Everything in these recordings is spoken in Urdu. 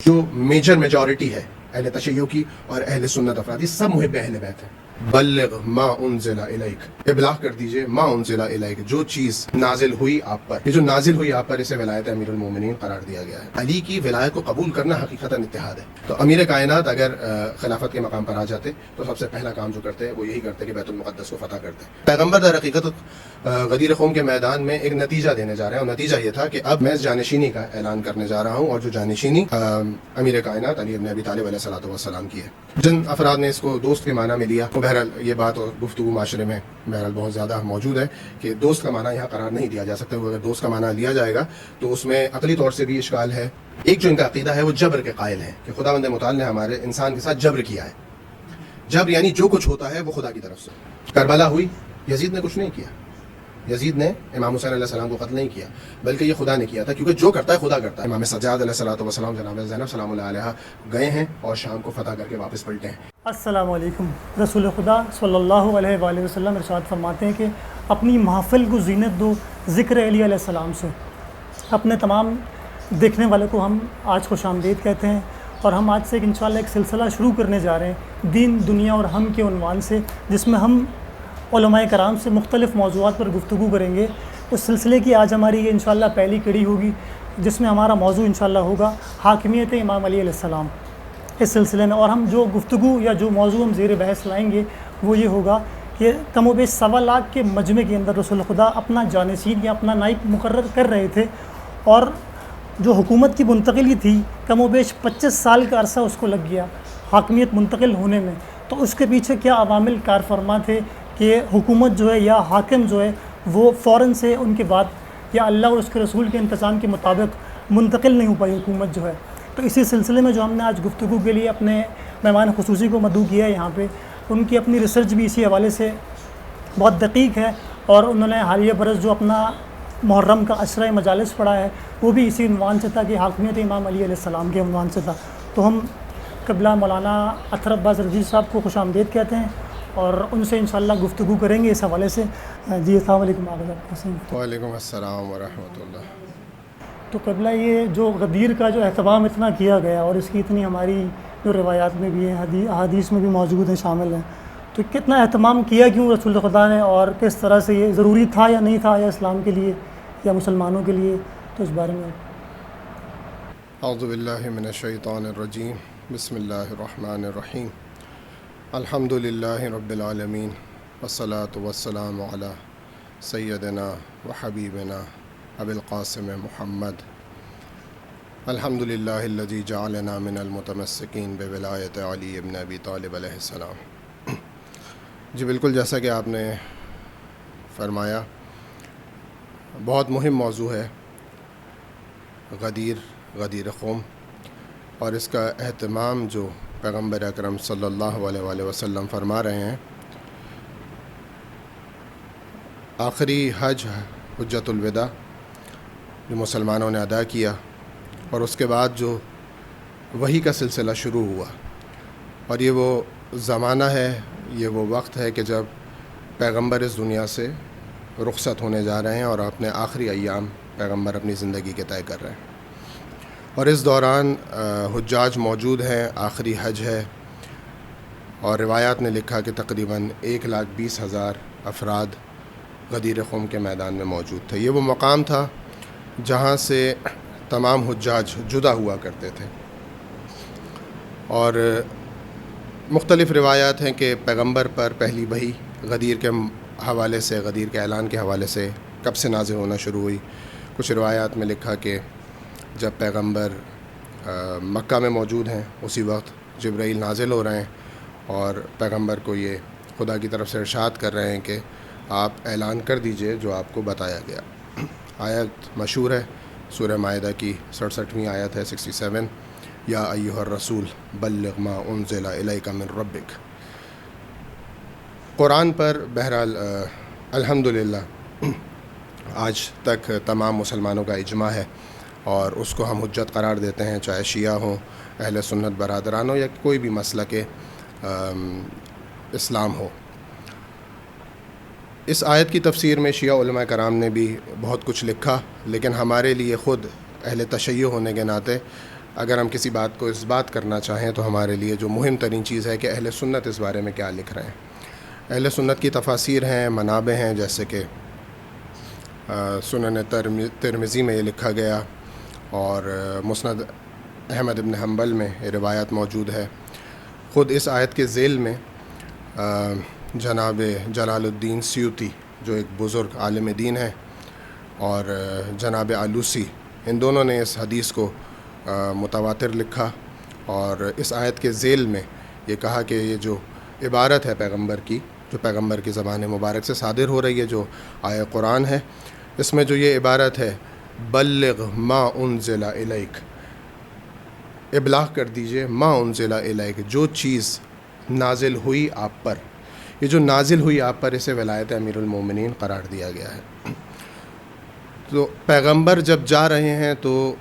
جو میجر میجورٹی ہے اہل تشیع کی اور اہل سنت افراد، یہ سب محب اہل بیت ہیں۔ بلغ ما انزل الیک، ابلاغ کر دیجئے ما انزل الیک، جو چیز نازل ہوئی آپ پر، یہ جو نازل ہوئی آپ پر، اسے ولایت امیر المومنین قرار دیا گیا ہے۔ علی کی ولایت کو قبول کرنا حقیقتاً اتحاد ہے۔ تو امیر کائنات اگر خلافت کے مقام پر آ جاتے تو سب سے پہلا کام جو کرتے وہ یہی کرتے کہ بیت المقدس کو فتح کرتے۔ پیغمبر در حقیقت غدیر قوم کے میدان میں ایک نتیجہ دینے جا رہے ہیں، اور نتیجہ یہ تھا کہ اب میں اس جانشینی کا اعلان کرنے جا رہا ہوں، اور جو جانشینی امیر کائنات علی بن ابی طالب علیہ الصلوۃ والسلام کی ہے۔ جن افراد نے اس کو دوست کے معنی میں لیا، تو بہرحال یہ بات اور گفتگو معاشرے میں بہرحال بہت زیادہ موجود ہے کہ دوست کا معنی یہاں قرار نہیں دیا جا سکتا۔ اگر دوست کا معنی لیا جائے گا تو اس میں عقلی طور سے بھی اشکال ہے۔ ایک جو ان کا عقیدہ ہے وہ جبر کے قائل ہیں کہ خداوند متعال نے ہمارے انسان کے ساتھ جبر کیا ہے۔ جبر یعنی جو کچھ ہوتا ہے وہ خدا کی طرف سے۔ کربلا ہوئی، یزید نے کچھ نہیں کیا، یزید نے امام حسین علیہ السلام کو قتل نہیں کیا، بلکہ یہ خدا نے کیا تھا، کیونکہ جو کرتا ہے خدا کرتا ہے۔ امام سجاد علیہ الصلوۃ والسلام، جناب زینب سلام اللہ علیہا گئے ہیں اور شام کو فتح کر کے واپس پلٹے ہیں۔ السلام علیکم۔ رسول خدا صلی اللہ علیہ وآلہ وسلم ارشاد فرماتے ہیں کہ اپنی محفل کو زینت دو ذکر علی علیہ السلام سے۔ اپنے تمام دیکھنے والے کو ہم آج خوش آمدید کہتے ہیں، اور ہم آج سے انشاءاللہ ایک سلسلہ شروع کرنے جا رہے ہیں دین، دنیا اور ہم کے عنوان سے، جس میں ہم علماء کرام سے مختلف موضوعات پر گفتگو کریں گے۔ اس سلسلے کی آج ہماری یہ انشاءاللہ پہلی کڑی ہوگی، جس میں ہمارا موضوع انشاءاللہ ہوگا حاکمیت امام علی علیہ السلام اس سلسلے میں۔ اور ہم جو گفتگو یا جو موضوع ہم زیر بحث لائیں گے وہ یہ ہوگا کہ کم و بیش 1.25 لاکھ کے مجمع کے اندر رسول خدا اپنا جانشین یا اپنا نائب مقرر کر رہے تھے، اور جو حکومت کی منتقلی تھی کم و بیش 25 سال کا عرصہ اس کو لگ گیا حاکمیت منتقل ہونے میں۔ تو اس کے پیچھے کیا عوامل کار فرما تھے کہ حکومت جو ہے یا حاکم جو ہے وہ فوراً سے ان کے بعد یا اللہ اور اس کے رسول کے انتظام کے مطابق منتقل نہیں ہو پائی حکومت جو ہے۔ تو اسی سلسلے میں جو ہم نے آج گفتگو کے لیے اپنے مہمان خصوصی کو مدعو کیا ہے یہاں پہ، ان کی اپنی ریسرچ بھی اسی حوالے سے بہت دقیق ہے، اور انہوں نے حالیہ برس جو اپنا محرم کا عشرہ مجالس پڑھا ہے وہ بھی اسی عنوان سے تھا کہ حاکمیت امام علی علیہ السلام کے عنوان سے تھا۔ تو ہم قبلہ مولانا اطہر عباس رضوی صاحب کو خوش آمدید کہتے ہیں، اور ان سے انشاءاللہ گفتگو کریں گے اس حوالے سے۔ جی السلام علیکم آپ۔ وعلیکم السلام ورحمۃ اللہ۔ تو قبلہ یہ جو غدیر کا جو اہتمام اتنا کیا گیا، اور اس کی اتنی ہماری جو روایات میں بھی ہیں، احادیث میں بھی موجود ہیں، شامل ہیں، تو کتنا اہتمام کیا کیوں رسول خدا نے، اور کس طرح سے یہ ضروری تھا یا نہیں تھا، یا اسلام کے لیے یا مسلمانوں کے لیے؟ تو اس بارے میں اعوذ باللہ من الشیطان الرجیم، بسم اللہ الرحمن الرحیم، الحمد للہ رب العالمین، والصلاة والسلام علی سیدنا و حبیبنا ابی القاسم محمد، الحمد للہ الذی جعلنا من المتمسکین بولایت علی بن ابی طالب علیہ السلام۔ جی بالکل، جیسا کہ آپ نے فرمایا، بہت مہم موضوع ہے غدیر قوم، اور اس کا اہتمام جو پیغمبر اکرم صلی اللہ علیہ وآلہ وسلم فرما رہے ہیں۔ آخری حج حجۃ الوداع جو مسلمانوں نے ادا کیا، اور اس کے بعد جو وحی کا سلسلہ شروع ہوا، اور یہ وہ زمانہ ہے، یہ وہ وقت ہے کہ جب پیغمبر اس دنیا سے رخصت ہونے جا رہے ہیں، اور اپنے آخری ایام پیغمبر اپنی زندگی کے طے کر رہے ہیں، اور اس دوران حجاج موجود ہیں، آخری حج ہے، اور روایات نے لکھا کہ تقریباً 1,20,000 افراد غدیر قوم کے میدان میں موجود تھے۔ یہ وہ مقام تھا جہاں سے تمام حجاج جدا ہوا کرتے تھے، اور مختلف روایات ہیں کہ پیغمبر پر پہلی وحی غدیر کے حوالے سے، غدیر کے اعلان کے حوالے سے کب سے نازل ہونا شروع ہوئی۔ کچھ روایات میں لکھا کہ جب پیغمبر مکہ میں موجود ہیں اسی وقت جبرائیل نازل ہو رہے ہیں، اور پیغمبر کو یہ خدا کی طرف سے ارشاد کر رہے ہیں کہ آپ اعلان کر دیجئے جو آپ کو بتایا گیا۔ آیت مشہور ہے، سورہ مائدہ کی 67ویں آیت ہے، 67، یا ایھا الرسول بلغ ما انزل الیک من ربک۔ قرآن پر بہرحال الحمدللہ آج تک تمام مسلمانوں کا اجماع ہے، اور اس کو ہم حجت قرار دیتے ہیں، چاہے شیعہ ہوں، اہل سنت برادران ہو، یا کوئی بھی مسلک اسلام ہو۔ اس آیت کی تفسیر میں شیعہ علماء کرام نے بھی بہت کچھ لکھا، لیکن ہمارے لیے خود اہل تشیع ہونے کے ناطے اگر ہم کسی بات کو اس بات کرنا چاہیں تو ہمارے لیے جو مہم ترین چیز ہے کہ اہل سنت اس بارے میں کیا لکھ رہے ہیں۔ اہل سنت کی تفاسیر ہیں، منابع ہیں، جیسے کہ سنن ترمذی میں یہ لکھا گیا، اور مسند احمد بن حنبل میں یہ روایت موجود ہے۔ خود اس آیت کے ذیل میں جناب جلال الدین سیوطی جو ایک بزرگ عالم دین ہیں، اور جناب آلوسی، ان دونوں نے اس حدیث کو متواتر لکھا، اور اس آیت کے ذیل میں یہ کہا کہ یہ جو عبارت ہے پیغمبر کی، جو پیغمبر کی زبان مبارک سے صادر ہو رہی ہے، جو آیہ قرآن ہے، اس میں جو یہ عبارت ہے بلغ ما انزل الیک، ابلاغ کر دیجئے ما انزل الیک، جو چیز نازل ہوئی آپ پر، یہ جو نازل ہوئی آپ پر، اسے ولایت امیر المومنین قرار دیا گیا ہے۔ تو پیغمبر جب جا رہے ہیں تو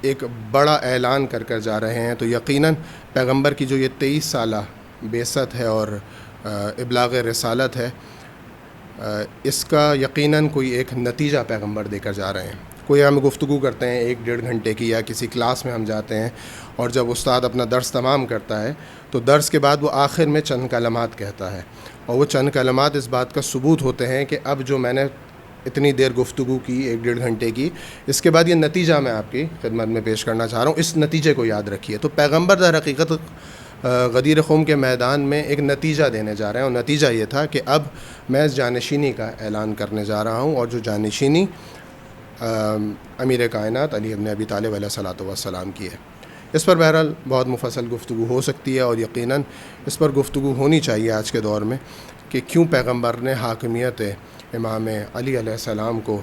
ایک بڑا اعلان کر کر جا رہے ہیں، تو یقیناً پیغمبر کی جو یہ 23 سالہ بعثت ہے اور ابلاغ رسالت ہے، اس کا یقیناً کوئی ایک نتیجہ پیغمبر دے کر جا رہے ہیں۔ کوئی ہم گفتگو کرتے ہیں 1-1.5 گھنٹے کی، یا کسی کلاس میں ہم جاتے ہیں، اور جب استاد اپنا درس تمام کرتا ہے تو درس کے بعد وہ آخر میں چند کلمات کہتا ہے، اور وہ چند کلمات اس بات کا ثبوت ہوتے ہیں کہ اب جو میں نے اتنی دیر گفتگو کی 1-1.5 گھنٹے کی، اس کے بعد یہ نتیجہ میں آپ کی خدمت میں پیش کرنا چاہ رہا ہوں، اس نتیجے کو یاد رکھیے۔ تو پیغمبر در حقیقت غدیر خم کے میدان میں ایک نتیجہ دینے جا رہے ہیں، اور نتیجہ یہ تھا کہ اب میں اس جانشینی کا اعلان کرنے جا رہا ہوں، اور جو جانشینی امیر کائنات علی ابن ابی طالب علیہ الصلوۃ والسلام کی ہے۔ اس پر بہرحال بہت مفصل گفتگو ہو سکتی ہے، اور یقیناً اس پر گفتگو ہونی چاہیے آج کے دور میں کہ کیوں پیغمبر نے حاکمیت امام علی علیہ السلام کو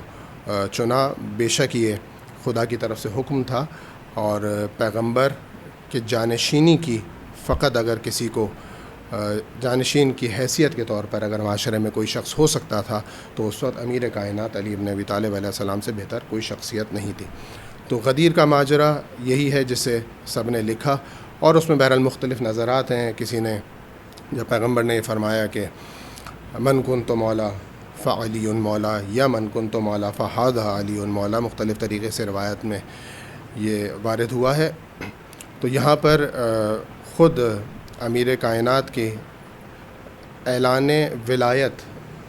چنا۔ بے شک یہ خدا کی طرف سے حکم تھا، اور پیغمبر کے جانشینی کی فقط اگر کسی کو جانشین کی حیثیت کے طور پر اگر معاشرے میں کوئی شخص ہو سکتا تھا تو اس وقت امیر کائنات علی ابن ابی طالب علیہ السلام سے بہتر کوئی شخصیت نہیں تھی۔ تو غدیر کا ماجرا یہی ہے جسے سب نے لکھا، اور اس میں بہرحال مختلف نظرات ہیں۔ کسی نے، جب پیغمبر نے یہ فرمایا کہ من کنت مولا فعلی مولا، یا من کنت مولا فہذا علی مولا، مختلف طریقے سے روایت میں یہ وارد ہوا ہے۔ تو یہاں پر خود امیر کائنات کے اعلان ولایت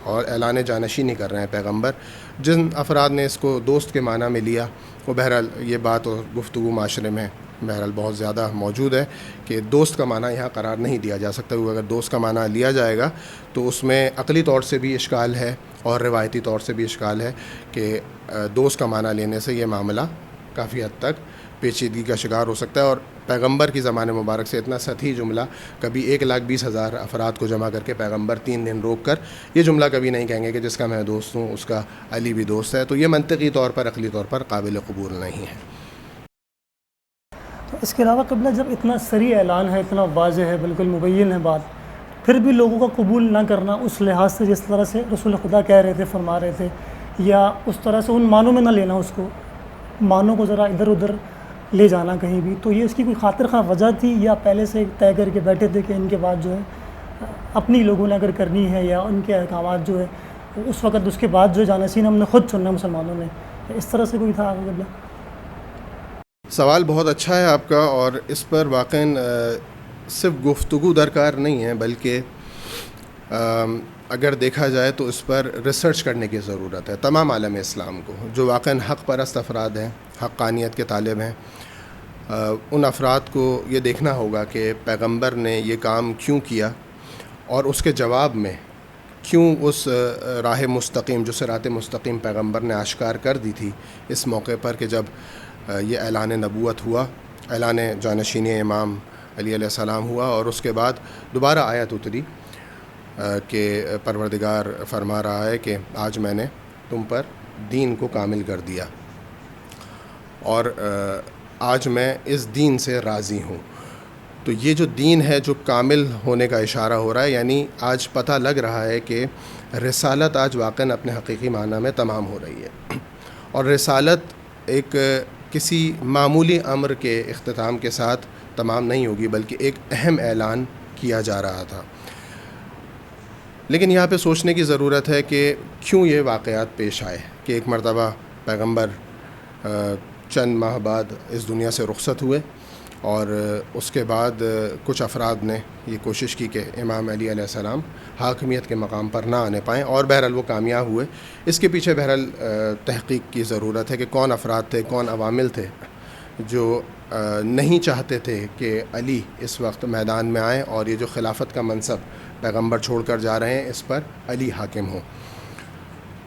اور اعلان جانشینی کر رہے ہیں پیغمبر۔ جن افراد نے اس کو دوست کے معنی میں لیا، وہ بہرحال یہ بات اور گفتگو معاشرے میں بہرحال بہت زیادہ موجود ہے کہ دوست کا معنی یہاں قرار نہیں دیا جا سکتا، کیونکہ اگر دوست کا معنی لیا جائے گا تو اس میں عقلی طور سے بھی اشکال ہے اور روایتی طور سے بھی اشکال ہے کہ دوست کا معنی لینے سے یہ معاملہ کافی حد تک پیچیدگی کا شکار ہو سکتا ہے۔ اور پیغمبر کی زبان مبارک سے اتنا سطحی جملہ کبھی 1,20,000 افراد کو جمع کر کے پیغمبر 3 دن روک کر یہ جملہ کبھی نہیں کہیں گے کہ جس کا میں دوست ہوں اس کا علی بھی دوست ہے۔ تو یہ منطقی طور پر، عقلی طور پر قابل قبول نہیں ہے۔ تو اس کے علاوہ قبلہ جب اتنا صریح اعلان ہے، اتنا واضح ہے، بالکل مبین ہے بات، پھر بھی لوگوں کا قبول نہ کرنا اس لحاظ سے جس طرح سے رسول خدا کہہ رہے تھے، فرما رہے تھے، یا اس طرح سے ان معنوں میں نہ لینا، اس کو معنوں کو ذرا ادھر ادھر لے جانا کہیں بھی، تو یہ اس کی کوئی خاطر خواہ وجہ تھی، یا پہلے سے طے کر کے بیٹھے تھے کہ ان کے بعد جو ہے اپنی لوگوں نے اگر کرنی ہے، یا ان کے احکامات جو ہے اس وقت اس کے بعد جو جانشین ہم نے خود چننا مسلمانوں نے، اس طرح سے کوئی تھا قبلہ؟ سوال بہت اچھا ہے آپ کا، اور اس پر واقعاً صرف گفتگو درکار نہیں ہے، بلکہ اگر دیکھا جائے تو اس پر ریسرچ کرنے کی ضرورت ہے۔ تمام عالم اسلام کو، جو واقعاً حق پرست افراد ہیں، حقانیت کے طالب ہیں، ان افراد کو یہ دیکھنا ہوگا کہ پیغمبر نے یہ کام کیوں کیا، اور اس کے جواب میں کیوں اس راہ مستقیم، جو صراط مستقیم پیغمبر نے آشکار کر دی تھی اس موقع پر کہ جب یہ اعلان نبوت ہوا، اعلان جانشینی امام علی علیہ السلام ہوا، اور اس کے بعد دوبارہ آیت اتری کہ پروردگار فرما رہا ہے کہ آج میں نے تم پر دین کو کامل کر دیا، اور آج میں اس دین سے راضی ہوں۔ تو یہ جو دین ہے، جو کامل ہونے کا اشارہ ہو رہا ہے، یعنی آج پتہ لگ رہا ہے کہ رسالت آج واقعاً اپنے حقیقی معنی میں تمام ہو رہی ہے، اور رسالت ایک کسی معمولی امر کے اختتام کے ساتھ تمام نہیں ہوگی، بلکہ ایک اہم اعلان کیا جا رہا تھا۔ لیکن یہاں پہ سوچنے کی ضرورت ہے کہ کیوں یہ واقعات پیش آئے کہ ایک مرتبہ پیغمبر چند ماہ بعد اس دنیا سے رخصت ہوئے، اور اس کے بعد کچھ افراد نے یہ کوشش کی کہ امام علی علیہ السلام حاکمیت کے مقام پر نہ آنے پائیں، اور بہرحال وہ کامیاب ہوئے۔ اس کے پیچھے بہرحال تحقیق کی ضرورت ہے کہ کون افراد تھے، کون عوامل تھے جو نہیں چاہتے تھے کہ علی اس وقت میدان میں آئیں اور یہ جو خلافت کا منصب پیغمبر چھوڑ کر جا رہے ہیں اس پر علی حاکم ہوں۔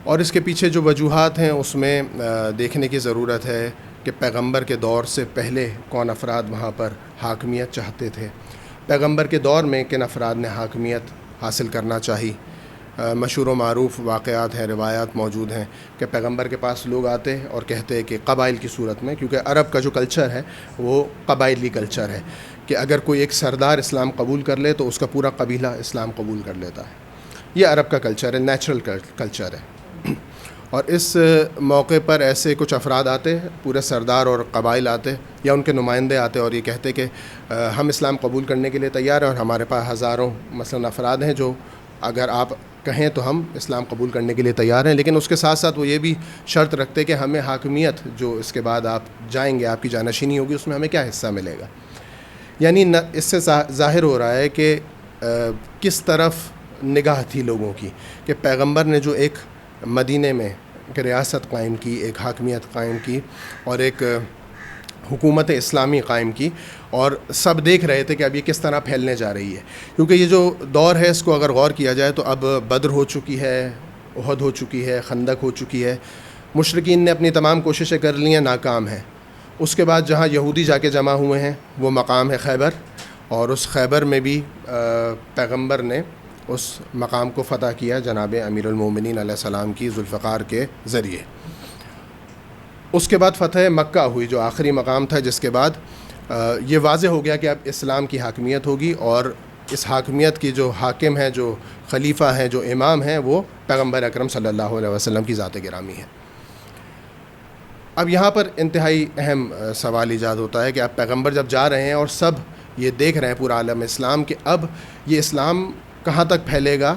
اور اس کے پیچھے جو وجوہات ہیں اس میں دیکھنے کی ضرورت ہے کہ پیغمبر کے دور سے پہلے کون افراد وہاں پر حاکمیت چاہتے تھے، پیغمبر کے دور میں کن افراد نے حاکمیت حاصل کرنا چاہی۔ مشہور و معروف واقعات ہیں، روایات موجود ہیں کہ پیغمبر کے پاس لوگ آتے اور کہتے کہ قبائل کی صورت میں، کیونکہ عرب کا جو کلچر ہے وہ قبائلی کلچر ہے کہ اگر کوئی ایک سردار اسلام قبول کر لے تو اس کا پورا قبیلہ اسلام قبول کر لیتا ہے۔ یہ عرب کا کلچر ہے، نیچرل کلچر ہے۔ اور اس موقع پر ایسے کچھ افراد آتے، پورے سردار اور قبائل آتے یا ان کے نمائندے آتے اور یہ کہتے کہ ہم اسلام قبول کرنے کے لیے تیار ہیں اور ہمارے پاس ہزاروں مثلاً افراد ہیں جو اگر آپ کہیں تو ہم اسلام قبول کرنے کے لیے تیار ہیں، لیکن اس کے ساتھ ساتھ وہ یہ بھی شرط رکھتے کہ ہمیں حاکمیت جو اس کے بعد آپ جائیں گے، آپ کی جانشینی ہوگی، اس میں ہمیں کیا حصہ ملے گا۔ یعنی اس سے ظاہر ہو رہا ہے کہ کس طرف نگاہ تھی لوگوں کی کہ پیغمبر نے جو ایک مدینے میں ایک ریاست قائم کی، ایک حاکمیت قائم کی اور ایک حکومت اسلامی قائم کی، اور سب دیکھ رہے تھے کہ اب یہ کس طرح پھیلنے جا رہی ہے، کیونکہ یہ جو دور ہے اس کو اگر غور کیا جائے تو اب بدر ہو چکی ہے، احد ہو چکی ہے، خندق ہو چکی ہے، مشرکین نے اپنی تمام کوششیں کر لی ہیں، ناکام ہیں۔ اس کے بعد جہاں یہودی جا کے جمع ہوئے ہیں وہ مقام ہے خیبر، اور اس خیبر میں بھی پیغمبر نے اس مقام کو فتح کیا جناب امیر المومنین علیہ السلام کی ذوالفقار کے ذریعے۔ اس کے بعد فتح مکہ ہوئی جو آخری مقام تھا، جس کے بعد یہ واضح ہو گیا کہ اب اسلام کی حاکمیت ہوگی، اور اس حاکمیت کی جو حاکم ہیں، جو خلیفہ ہیں، جو امام ہیں، وہ پیغمبر اکرم صلی اللہ علیہ وسلم کی ذات گرامی ہے۔ اب یہاں پر انتہائی اہم سوال ایجاد ہوتا ہے کہ اب پیغمبر جب جا رہے ہیں اور سب یہ دیکھ رہے ہیں پورا عالم اسلام کہ اب یہ اسلام کہاں تک پھیلے گا،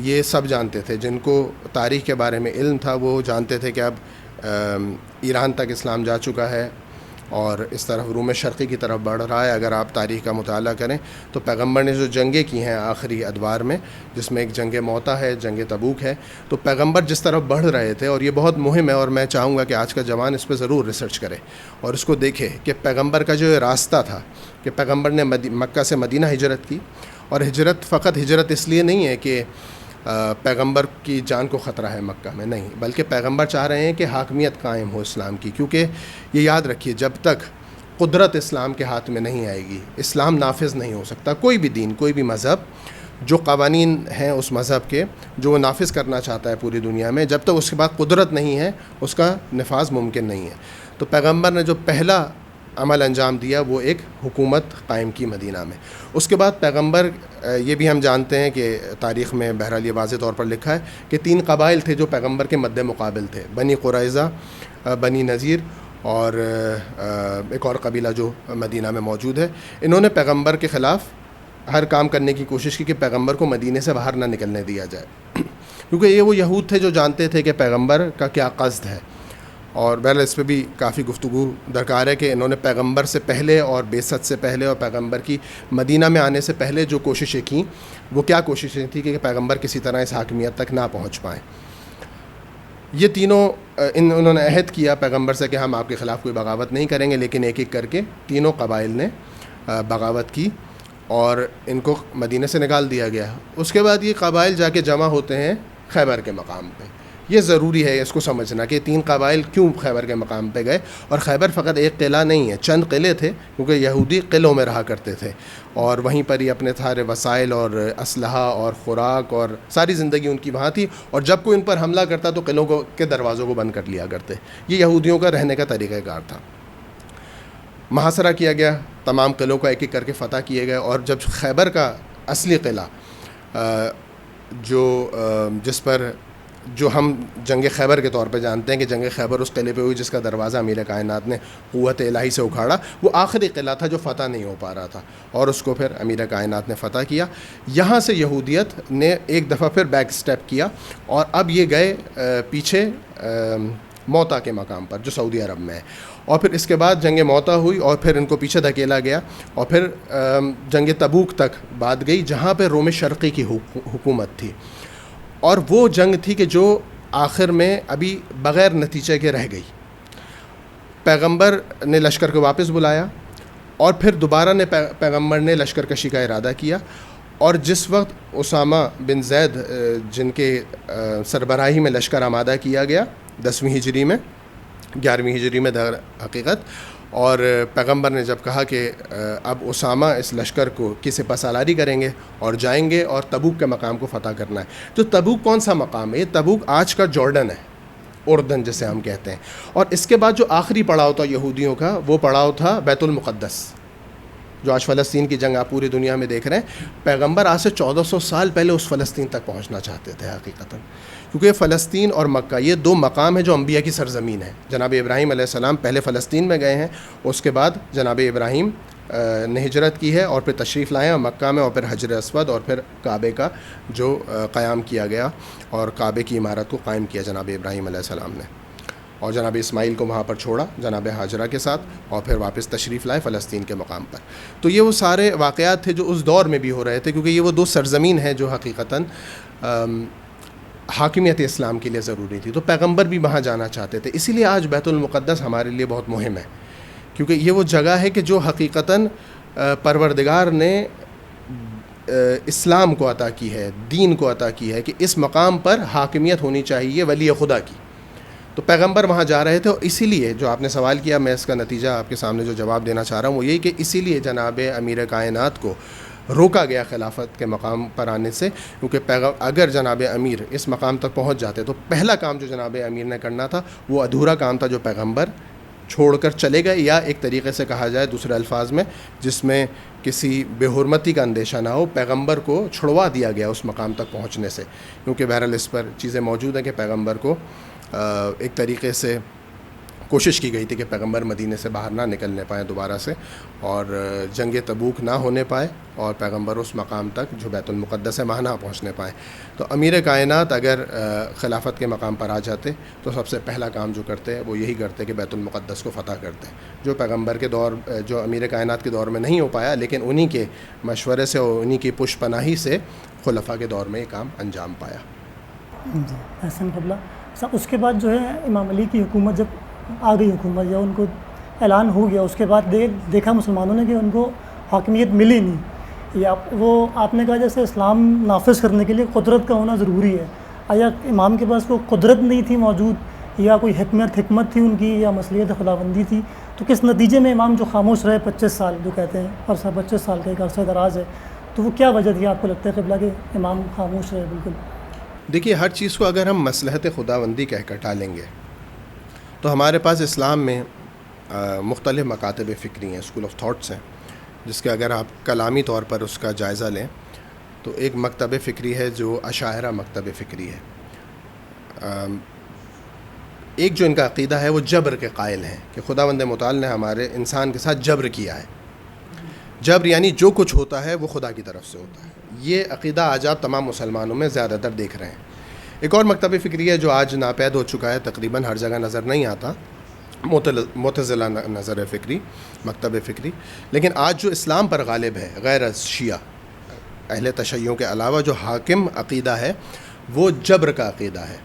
یہ سب جانتے تھے، جن کو تاریخ کے بارے میں علم تھا وہ جانتے تھے کہ اب ایران تک اسلام جا چکا ہے اور اس طرف روم شرقی کی طرف بڑھ رہا ہے۔ اگر آپ تاریخ کا مطالعہ کریں تو پیغمبر نے جو جنگیں کی ہیں آخری ادوار میں، جس میں ایک جنگ موتا ہے، جنگ تبوک ہے، تو پیغمبر جس طرف بڑھ رہے تھے، اور یہ بہت مہم ہے اور میں چاہوں گا کہ آج کا جوان اس پہ ضرور ریسرچ کرے اور اس کو دیکھے کہ پیغمبر کا جو راستہ تھا کہ پیغمبر نے مکہ سے مدینہ ہجرت کی، اور ہجرت فقط ہجرت اس لیے نہیں ہے کہ پیغمبر کی جان کو خطرہ ہے مکہ میں، نہیں، بلکہ پیغمبر چاہ رہے ہیں کہ حاکمیت قائم ہو اسلام کی، کیونکہ یہ یاد رکھیے جب تک قدرت اسلام کے ہاتھ میں نہیں آئے گی اسلام نافذ نہیں ہو سکتا۔ کوئی بھی دین، کوئی بھی مذہب، جو قوانین ہیں اس مذہب کے جو وہ نافذ کرنا چاہتا ہے پوری دنیا میں، جب تک اس کے بعد قدرت نہیں ہے اس کا نفاذ ممکن نہیں ہے۔ تو پیغمبر نے جو پہلا عمل انجام دیا وہ ایک حکومت قائم کی مدینہ میں۔ اس کے بعد پیغمبر، یہ بھی ہم جانتے ہیں کہ تاریخ میں بہرحال یہ واضح طور پر لکھا ہے کہ 3 قبائل تھے جو پیغمبر کے مد مقابل تھے، بنی قریظہ، بنی نذیر اور ایک اور قبیلہ جو مدینہ میں موجود ہے۔ انہوں نے پیغمبر کے خلاف ہر کام کرنے کی کوشش کی کہ پیغمبر کو مدینے سے باہر نہ نکلنے دیا جائے، کیونکہ یہ وہ یہود تھے جو جانتے تھے کہ پیغمبر کا کیا قصد ہے۔ اور بہرحال اس پہ بھی کافی گفتگو درکار ہے کہ انہوں نے پیغمبر سے پہلے اور بعثت سے پہلے اور پیغمبر کی مدینہ میں آنے سے پہلے جو کوششیں کیں وہ کیا کوششیں تھیں کہ پیغمبر کسی طرح اس حاکمیت تک نہ پہنچ پائیں۔ یہ تینوں انہوں نے عہد کیا پیغمبر سے کہ ہم آپ کے خلاف کوئی بغاوت نہیں کریں گے، لیکن ایک ایک کر کے تینوں قبائل نے بغاوت کی اور ان کو مدینہ سے نکال دیا گیا۔ اس کے بعد یہ قبائل جا کے جمع ہوتے ہیں خیبر کے مقام پہ۔ یہ ضروری ہے اس کو سمجھنا کہ 3 قبائل کیوں خیبر کے مقام پہ گئے، اور خیبر فقط ایک قلعہ نہیں ہے، چند قلعے تھے، کیونکہ یہودی قلعوں میں رہا کرتے تھے اور وہیں پر ہی اپنے سارے وسائل اور اسلحہ اور خوراک اور ساری زندگی ان کی وہاں تھی، اور جب کوئی ان پر حملہ کرتا تو قلعوں کے دروازوں کو بند کر لیا کرتے۔ یہ یہودیوں کا رہنے کا طریقہ کار تھا۔ محاصرہ کیا گیا، تمام قلعوں کو ایک ایک کر کے فتح کیے گئے، اور جب خیبر کا اصلی قلعہ جس پر جو ہم جنگ خیبر کے طور پہ جانتے ہیں کہ جنگ خیبر اس قلعے پہ ہوئی جس کا دروازہ امیر کائنات نے قوت الہی سے اکھاڑا، وہ آخری قلعہ تھا جو فتح نہیں ہو پا رہا تھا، اور اس کو پھر امیر کائنات نے فتح کیا۔ یہاں سے یہودیت نے ایک دفعہ پھر بیک سٹیپ کیا، اور اب یہ گئے پیچھے موتا کے مقام پر جو سعودی عرب میں ہے، اور پھر اس کے بعد جنگ موتا ہوئی اور پھر ان کو پیچھے دھکیلا گیا اور پھر جنگ تبوک تک بات گئی جہاں پہ روم شرقی کی حکومت تھی، اور وہ جنگ تھی کہ جو آخر میں ابھی بغیر نتیجے کے رہ گئی۔ پیغمبر نے لشکر کو واپس بلایا اور پھر دوبارہ پیغمبر نے لشکر کشی کا ارادہ کیا، اور جس وقت اسامہ بن زید جن کے سربراہی میں لشکر آمادہ کیا گیا 10ویں ہجری میں 11ویں ہجری میں در حقیقت، اور پیغمبر نے جب کہا کہ اب اسامہ اس لشکر کو کی سپہ سالاری کریں گے اور جائیں گے اور تبوک کے مقام کو فتح کرنا ہے۔ تو تبوک کون سا مقام ہے؟ یہ تبوک آج کا جارڈن ہے، اردن جسے ہم کہتے ہیں، اور اس کے بعد جو آخری پڑاؤ تھا یہودیوں کا وہ پڑاؤ تھا بیت المقدس، جو آج فلسطین کی جنگ آپ پوری دنیا میں دیکھ رہے ہیں۔ پیغمبر آج سے 1400 سال پہلے اس فلسطین تک پہنچنا چاہتے تھے حقیقتاً، کیونکہ فلسطین اور مکہ یہ دو مقام ہیں جو انبیاء کی سرزمین ہے۔ جناب ابراہیم علیہ السلام پہلے فلسطین میں گئے ہیں، اس کے بعد جناب ابراہیم نے ہجرت کی ہے اور پھر تشریف لائے ہیں مکہ میں، اور پھر حجر اسود اور پھر کعبے کا جو قیام کیا گیا اور کعبے کی عمارت کو قائم کیا جناب ابراہیم علیہ السلام نے، اور جناب اسماعیل کو وہاں پر چھوڑا جناب ہاجرہ کے ساتھ، اور پھر واپس تشریف لائے فلسطین کے مقام پر۔ تو یہ وہ سارے واقعات تھے جو اس دور میں بھی ہو رہے تھے، کیونکہ یہ وہ دو سرزمین ہیں جو حقیقتاً حاکمیت اسلام کے لیے ضروری تھی، تو پیغمبر بھی وہاں جانا چاہتے تھے۔ اسی لیے آج بیت المقدس ہمارے لیے بہت مہم ہے، کیونکہ یہ وہ جگہ ہے کہ جو حقیقتاً پروردگار نے اسلام کو عطا کی ہے، دین کو عطا کی ہے، کہ اس مقام پر حاکمیت ہونی چاہیے ولی خدا کی۔ تو پیغمبر وہاں جا رہے تھے، اور اسی لیے جو آپ نے سوال کیا، میں اس کا نتیجہ آپ کے سامنے جو جواب دینا چاہ رہا ہوں وہ یہی کہ اسی لیے جناب امیر کائنات کو روکا گیا خلافت کے مقام پر آنے سے، کیونکہ اگر جناب امیر اس مقام تک پہنچ جاتے تو پہلا کام جو جناب امیر نے کرنا تھا وہ ادھورا کام تھا جو پیغمبر چھوڑ کر چلے گئے، یا ایک طریقے سے کہا جائے دوسرے الفاظ میں جس میں کسی بے حرمتی کا اندیشہ نہ ہو، پیغمبر کو چھڑوا دیا گیا اس مقام تک پہنچنے سے، کیونکہ بہرحال اس پر چیزیں موجود ہیں کہ پیغمبر کو ایک طریقے سے کوشش کی گئی تھی کہ پیغمبر مدینے سے باہر نہ نکلنے پائیں دوبارہ سے، اور جنگ تبوک نہ ہونے پائے، اور پیغمبر اس مقام تک جو بیت المقدس ہے وہاں نہ پہنچنے پائیں۔ تو امیر کائنات اگر خلافت کے مقام پر آ جاتے تو سب سے پہلا کام جو کرتے وہ یہی کرتے کہ بیت المقدس کو فتح کرتے، جو پیغمبر کے دور جو امیر کائنات کے دور میں نہیں ہو پایا، لیکن انہی کے مشورے سے اور انہی کی پشت پناہی سے خلفاء کے دور میں یہ کام انجام پایا۔ جی احسن قبلہ۔ اس کے بعد جو ہے امام علی کی حکومت جب آ گئی، حکومت یا ان کو اعلان ہو گیا، اس کے بعد دیکھا مسلمانوں نے کہ ان کو حاکمیت ملی نہیں، یا وہ آپ نے کہا جیسے اسلام نافذ کرنے کے لیے قدرت کا ہونا ضروری ہے، آیا امام کے پاس کوئی قدرت نہیں تھی موجود، یا کوئی حکمت تھی ان کی، یا مصلحت خداوندی تھی؟ تو کس نتیجے میں امام جو خاموش رہے 25 سال جو کہتے ہیں عرصہ، 25 سال کا ایک عرصہ دراز ہے، تو وہ کیا وجہ تھی آپ کو لگتا ہے قبلہ کہ امام خاموش رہے بالکل؟ دیکھیے، ہر چیز کو اگر ہم مصلحت خداوندی کہہ کر ٹالیں گے تو ہمارے پاس اسلام میں مختلف مکاتب فکری ہیں، اسکول آف تھاٹس ہیں، جس کے اگر آپ کلامی طور پر اس کا جائزہ لیں تو ایک مکتب فکری ہے جو اشاعرہ مکتب فکری ہے۔ ایک جو ان کا عقیدہ ہے وہ جبر کے قائل ہیں کہ خداوند متعال نے ہمارے انسان کے ساتھ جبر کیا ہے، جبر یعنی جو کچھ ہوتا ہے وہ خدا کی طرف سے ہوتا ہے۔ یہ عقیدہ آج آپ تمام مسلمانوں میں زیادہ تر دیکھ رہے ہیں۔ ایک اور مکتب فکری ہے جو آج ناپید ہو چکا ہے، تقریباً ہر جگہ نظر نہیں آتا، معتزلہ نظر فکری، مکتب فکری، لیکن آج جو اسلام پر غالب ہے غیر از شیعہ اہل تشیع کے علاوہ جو حاکم عقیدہ ہے وہ جبر کا عقیدہ ہے۔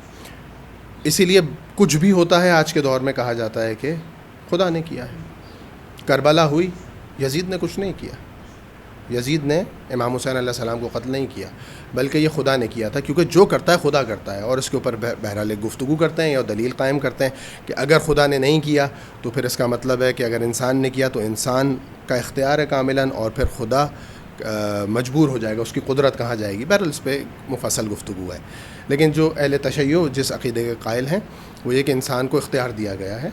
اسی لیے کچھ بھی ہوتا ہے آج کے دور میں کہا جاتا ہے کہ خدا نے کیا ہے۔ کربلا ہوئی، یزید نے کچھ نہیں کیا، یزید نے امام حسین علیہ السلام کو قتل نہیں کیا، بلکہ یہ خدا نے کیا تھا، کیونکہ جو کرتا ہے خدا کرتا ہے، اور اس کے اوپر بہرحال گفتگو کرتے ہیں اور دلیل قائم کرتے ہیں کہ اگر خدا نے نہیں کیا تو پھر اس کا مطلب ہے کہ اگر انسان نے کیا تو انسان کا اختیار ہے کاملاً، اور پھر خدا مجبور ہو جائے گا، اس کی قدرت کہاں جائے گی۔ بہرحال اس پہ مفصل گفتگو ہے، لیکن جو اہل تشیع جس عقیدے کے قائل ہیں وہ یہ کہ انسان کو اختیار دیا گیا ہے،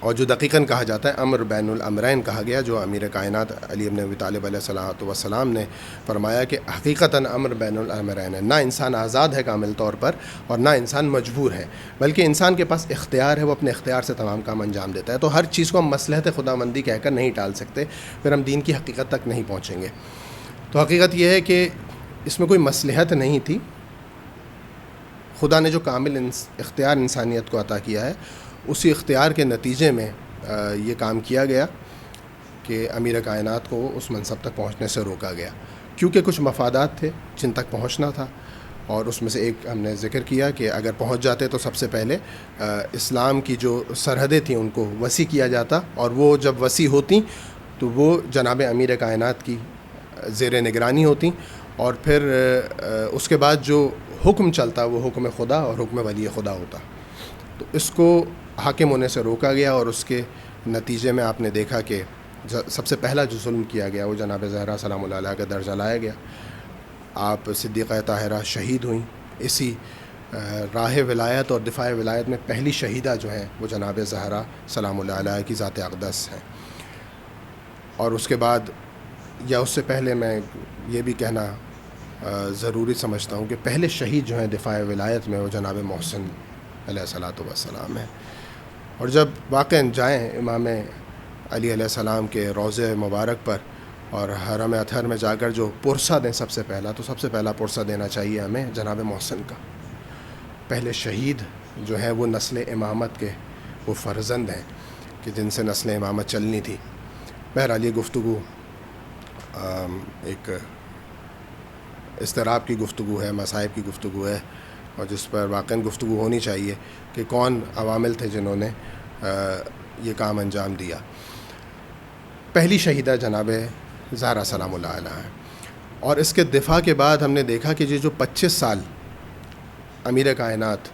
اور جو دقیقاً کہا جاتا ہے امر بین الامرین کہا گیا، جو امیر کائنات علی بن ابی طالب علیہ الصلوۃ والسلام نے فرمایا کہ حقیقتاً امر بین الامرین ہے، نہ انسان آزاد ہے کامل طور پر اور نہ انسان مجبور ہے، بلکہ انسان کے پاس اختیار ہے، وہ اپنے اختیار سے تمام کام انجام دیتا ہے۔ تو ہر چیز کو ہم مصلحت خداوندی کہہ کر نہیں ٹال سکتے، پھر ہم دین کی حقیقت تک نہیں پہنچیں گے۔ تو حقیقت یہ ہے کہ اس میں کوئی مصلحت نہیں تھی، خدا نے جو کامل اختیار انسانیت کو عطا کیا ہے، اسی اختیار کے نتیجے میں یہ کام کیا گیا کہ امیر کائنات کو اس منصب تک پہنچنے سے روکا گیا، کیونکہ کچھ مفادات تھے جن تک پہنچنا تھا، اور اس میں سے ایک ہم نے ذکر کیا کہ اگر پہنچ جاتے تو سب سے پہلے اسلام کی جو سرحدیں تھیں ان کو وسیع کیا جاتا، اور وہ جب وسیع ہوتیں تو وہ جناب امیر کائنات کی زیر نگرانی ہوتیں، اور پھر اس کے بعد جو حکم چلتا وہ حکم خدا اور حکم ولی خدا ہوتا۔ تو اس کو حاکم ہونے سے روکا گیا، اور اس کے نتیجے میں آپ نے دیکھا کہ سب سے پہلا جو ظلم کیا گیا وہ جناب زہرا سلام اللہ علیہ کا درجہ لایا گیا۔ آپ صدیقہ طاہرہ شہید ہوئیں، اسی راہ ولایت اور دفاع ولایت میں پہلی شہیدہ جو ہیں وہ جناب زہرا سلام اللہ علیہ کی ذات اقدس ہیں۔ اور اس کے بعد یا اس سے پہلے میں یہ بھی کہنا ضروری سمجھتا ہوں کہ پہلے شہید جو ہیں دفاع ولایت میں وہ جناب محسن علیہ الصلاۃ والسلام ہیں۔ اور جب واقعاً جائیں امام علی علیہ السلام کے روضہ مبارک پر اور حرم اطہر میں جا کر جو پرسہ دیں سب سے پہلا پرسہ دینا چاہیے ہمیں جناب محسن کا۔ پہلے شہید جو ہیں وہ نسل امامت کے وہ فرزند ہیں کہ جن سے نسل امامت چلنی تھی۔ بہرحال یہ گفتگو ایک اضطراب کی گفتگو ہے، مصائب کی گفتگو ہے، اور جس پر واقعاً گفتگو ہونی چاہیے کہ کون عوامل تھے جنہوں نے یہ کام انجام دیا۔ پہلی شہیدہ جناب زہرا سلام اللہ علیہ ہے، اور اس کے دفاع کے بعد ہم نے دیکھا کہ یہ جو 25 سال امیر کائنات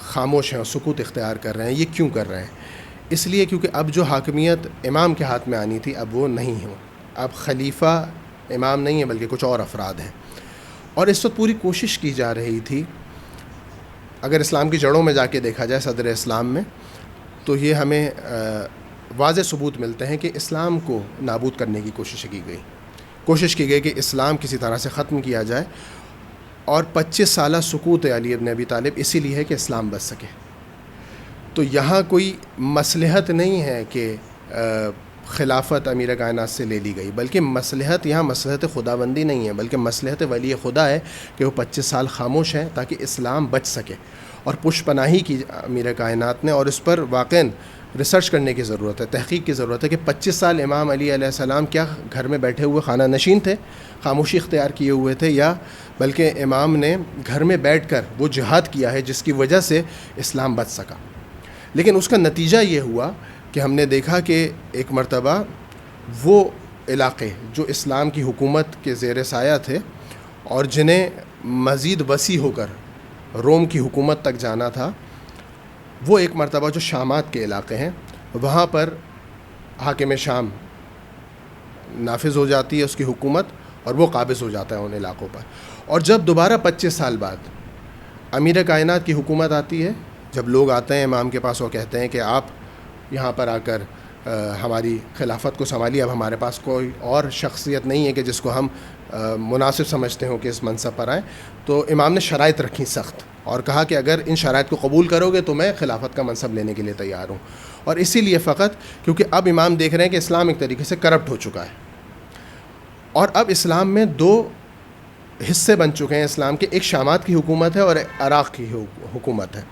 خاموش ہیں اور سکوت اختیار کر رہے ہیں، یہ کیوں کر رہے ہیں؟ اس لیے کیونکہ اب جو حاکمیت امام کے ہاتھ میں آنی تھی اب وہ نہیں ہو، اب خلیفہ امام نہیں ہے بلکہ کچھ اور افراد ہیں۔ اور اس وقت پوری کوشش کی جا رہی تھی، اگر اسلام کی جڑوں میں جا کے دیکھا جائے صدر اسلام میں، تو یہ ہمیں واضح ثبوت ملتے ہیں کہ اسلام کو نابود کرنے کی کوشش کی گئی کہ اسلام کسی طرح سے ختم کیا جائے، اور 25 سالہ سکوت علی ابن ابی طالب اسی لیے ہے کہ اسلام بچ سکے۔ تو یہاں کوئی مصلحت نہیں ہے کہ خلافت امیر کائنات سے لے لی گئی، بلکہ مصلحت یہاں مصلحت خداوندی نہیں ہے بلکہ مصلحت ولی خدا ہے کہ وہ 25 سال خاموش ہیں تاکہ اسلام بچ سکے، اور پشت پناہی کی امیر کائنات نے، اور اس پر واقعاً ریسرچ کرنے کی ضرورت ہے، تحقیق کی ضرورت ہے کہ 25 سال امام علی علیہ السلام کیا گھر میں بیٹھے ہوئے خانہ نشین تھے، خاموشی اختیار کیے ہوئے تھے، یا بلکہ امام نے گھر میں بیٹھ کر وہ جہاد کیا ہے جس کی وجہ سے اسلام بچ سکا۔ لیکن اس کا نتیجہ یہ ہوا کہ ہم نے دیکھا کہ ایک مرتبہ وہ علاقے جو اسلام کی حکومت کے زیر سایہ تھے اور جنہیں مزید وسیع ہو کر روم کی حکومت تک جانا تھا، وہ ایک مرتبہ جو شامات کے علاقے ہیں وہاں پر حاکم شام نافذ ہو جاتی ہے اس کی حکومت، اور وہ قابض ہو جاتا ہے ان علاقوں پر۔ اور جب دوبارہ 25 سال بعد امیر کائنات کی حکومت آتی ہے، جب لوگ آتے ہیں امام کے پاس اور کہتے ہیں کہ آپ یہاں پر آ کر ہماری خلافت کو سنبھالیے، اب ہمارے پاس کوئی اور شخصیت نہیں ہے کہ جس کو ہم مناسب سمجھتے ہوں کہ اس منصب پر آئیں، تو امام نے شرائط رکھی سخت اور کہا کہ اگر ان شرائط کو قبول کرو گے تو میں خلافت کا منصب لینے کے لیے تیار ہوں۔ اور اسی لیے فقط کیونکہ اب امام دیکھ رہے ہیں کہ اسلام ایک طریقے سے کرپٹ ہو چکا ہے، اور اب اسلام میں 2 حصے بن چکے ہیں اسلام کے، ایک شامات کی حکومت ہے اور عراق کی حکومت ہے۔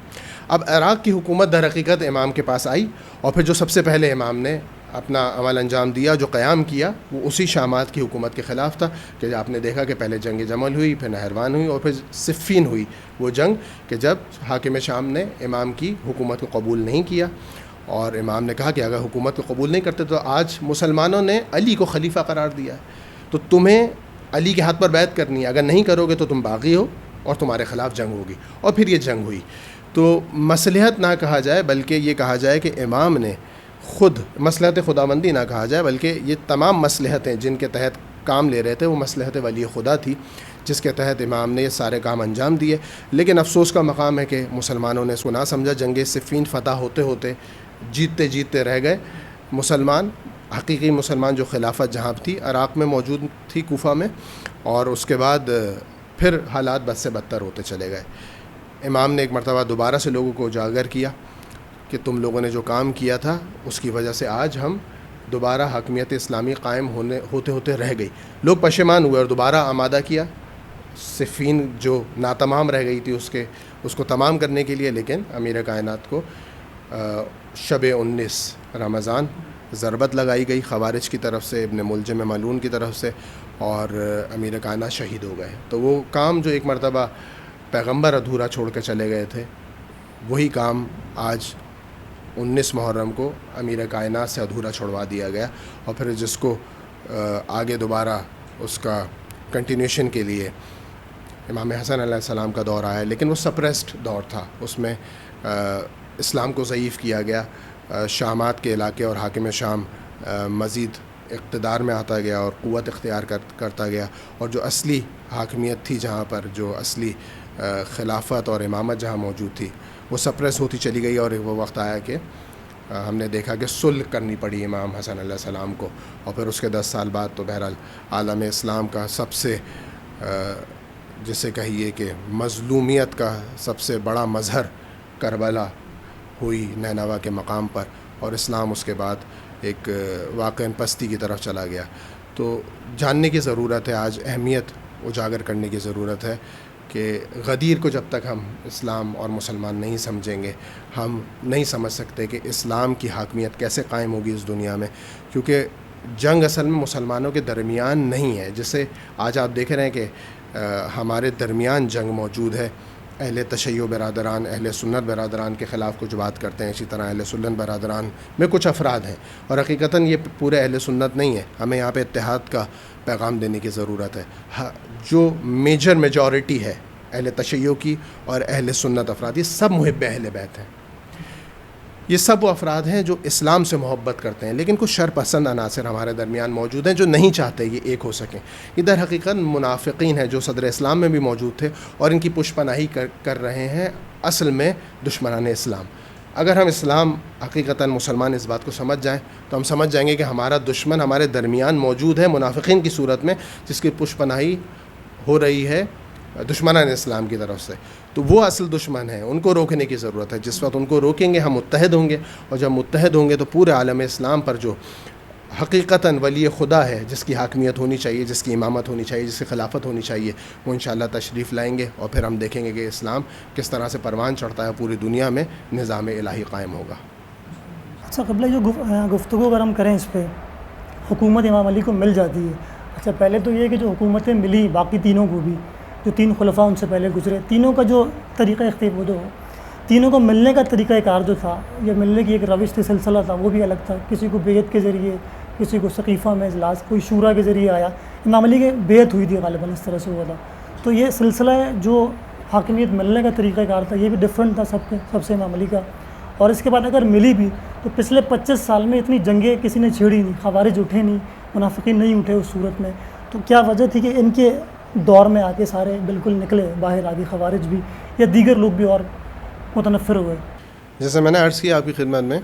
اب عراق کی حکومت در حقیقت امام کے پاس آئی، اور پھر جو سب سے پہلے امام نے اپنا عمل انجام دیا، جو قیام کیا، وہ اسی شامات کی حکومت کے خلاف تھا کہ آپ نے دیکھا کہ پہلے جنگ جمل ہوئی، پھر نہروان ہوئی، اور پھر صفین ہوئی، وہ جنگ کہ جب حاکم شام نے امام کی حکومت کو قبول نہیں کیا، اور امام نے کہا کہ اگر حکومت کو قبول نہیں کرتے تو آج مسلمانوں نے علی کو خلیفہ قرار دیا ہے، تو تمہیں علی کے ہاتھ پر بیعت کرنی ہے، اگر نہیں کرو گے تو تم باغی ہو اور تمہارے خلاف جنگ ہوگی۔ اور پھر یہ جنگ ہوئی۔ تو مصلحت نہ کہا جائے بلکہ یہ کہا جائے کہ امام نے خود مصلحت خداوندی نہ کہا جائے بلکہ یہ تمام مصلحتیں جن کے تحت کام لے رہے تھے وہ مصلحت ولی خدا تھی، جس کے تحت امام نے یہ سارے کام انجام دیے۔ لیکن افسوس کا مقام ہے کہ مسلمانوں نے اس کو نہ سمجھا، جنگ صفین فتح ہوتے ہوتے جیتتے رہ گئے مسلمان، حقیقی مسلمان جو خلافت جہاں تھی عراق میں موجود تھی، کوفہ میں، اور اس کے بعد پھر حالات بد سے بدتر ہوتے چلے گئے۔ امام نے ایک مرتبہ دوبارہ سے لوگوں کو اجاگر کیا کہ تم لوگوں نے جو کام کیا تھا اس کی وجہ سے آج ہم دوبارہ حاکمیت اسلامی قائم ہوتے رہ گئی۔ لوگ پشیمان ہوئے اور دوبارہ آمادہ کیا صفین جو ناتمام رہ گئی تھی اس کو تمام کرنے کے لیے، لیکن امیر کائنات کو شب 19 رمضان ضربت لگائی گئی خوارج کی طرف سے، ابن ملجم ملعون کی طرف سے، اور امیر کائنات شہید ہو گئے. تو وہ کام جو ایک مرتبہ پیغمبر ادھورا چھوڑ کے چلے گئے تھے، وہی کام آج 19 محرم کو امیر کائنات سے ادھورا چھوڑوا دیا گیا، اور پھر جس کو آگے دوبارہ اس کا کنٹینیوشن کے لیے امام حسن علیہ السلام کا دور آیا، لیکن وہ سپریسڈ دور تھا. اس میں اسلام کو ضعیف کیا گیا، شامات کے علاقے اور حاکم شام مزید اقتدار میں آتا گیا اور قوت اختیار کرتا گیا، اور جو اصلی حاکمیت تھی جہاں پر، جو اصلی خلافت اور امامت جہاں موجود تھی، وہ سپریس ہوتی چلی گئی. اور وہ وقت آیا کہ ہم نے دیکھا کہ صلح کرنی پڑی امام حسن علیہ السلام کو، اور پھر اس کے 10 سال بعد تو بہرحال عالم اسلام کا سب سے جسے کہیے کہ مظلومیت کا سب سے بڑا مظہر کربلا ہوئی نینوا کے مقام پر، اور اسلام اس کے بعد ایک واقعاً پستی کی طرف چلا گیا. تو جاننے کی ضرورت ہے، آج اہمیت اجاگر کرنے کی ضرورت ہے کہ غدیر کو جب تک ہم اسلام اور مسلمان نہیں سمجھیں گے، ہم نہیں سمجھ سکتے کہ اسلام کی حاکمیت کیسے قائم ہوگی اس دنیا میں. کیونکہ جنگ اصل میں مسلمانوں کے درمیان نہیں ہے، جسے آج آپ دیکھ رہے ہیں کہ ہمارے درمیان جنگ موجود ہے. اہل تشیع برادران، اہل سنت برادران کے خلاف کچھ بات کرتے ہیں، اسی طرح اہل سنت برادران میں کچھ افراد ہیں، اور حقیقتاً یہ پورے اہل سنت نہیں ہے. ہمیں یہاں پہ اتحاد کا پیغام دینے کی ضرورت ہے. جو میجورٹی ہے اہل تشیع کی اور اہل سنت افراد، یہ سب محب اہل بیت ہیں. یہ سب وہ افراد ہیں جو اسلام سے محبت کرتے ہیں، لیکن کچھ شر پسند عناصر ہمارے درمیان موجود ہیں جو نہیں چاہتے یہ ایک ہو سکیں. ادھر حقیقت منافقین ہیں جو صدر اسلام میں بھی موجود تھے، اور ان کی پشت پناہی کر رہے ہیں اصل میں دشمنان اسلام. اگر ہم اسلام حقیقتاً مسلمان اس بات کو سمجھ جائیں تو ہم سمجھ جائیں گے کہ ہمارا دشمن ہمارے درمیان موجود ہے منافقین کی صورت میں، جس کی پشت پناہی ہو رہی ہے دشمنان اسلام کی طرف سے. تو وہ اصل دشمن ہیں، ان کو روکنے کی ضرورت ہے. جس وقت ان کو روکیں گے ہم متحد ہوں گے، اور جب متحد ہوں گے تو پورے عالم اسلام پر جو حقیقتاً ولی خدا ہے، جس کی حاکمیت ہونی چاہیے، جس کی امامت ہونی چاہیے، جس کی خلافت ہونی چاہیے، وہ انشاءاللہ تشریف لائیں گے، اور پھر ہم دیکھیں گے کہ اسلام کس طرح سے پروان چڑھتا ہے، پوری دنیا میں نظام الہی قائم ہوگا. اچھا قبلہ جو گفتگو اگر ہم کریں اس پہ، حکومت امام علی کو مل جاتی ہے. اچھا پہلے تو یہ کہ جو حکومتیں ملی باقی تینوں کو بھی، جو 3 خلفاء ان سے پہلے گزرے، تینوں کا جو طریقہ اختیار، وہ جو تینوں کو ملنے کا طریقہ کار جو تھا، یا ملنے کی ایک روش تھی، سلسلہ تھا، وہ بھی الگ تھا. کسی کو بیعت کے ذریعے، کسی کو سقیفہ میں اجلاس، کوئی شورا کے ذریعے آیا. امام علی کی بیعت ہوئی تھی غالباً، اس طرح سے ہوا تھا. تو یہ سلسلہ جو حاکمیت ملنے کا طریقہ کار تھا، یہ بھی ڈفرینٹ تھا سب سے امام علی کا. اور اس کے بعد اگر ملی بھی تو پچھلے 25 سال میں اتنی جنگیں کسی نے چھیڑی نہیں، خوارج اٹھے نہیں، منافقین نہیں اٹھے اس صورت میں. تو کیا وجہ تھی کہ ان کے دور میں آ کے سارے بالکل نکلے باہر، آگے خوارج بھی یا دیگر لوگ بھی اور متنفر ہوئے؟ جیسے میں نے عرض کیا آپ کی خدمت میں،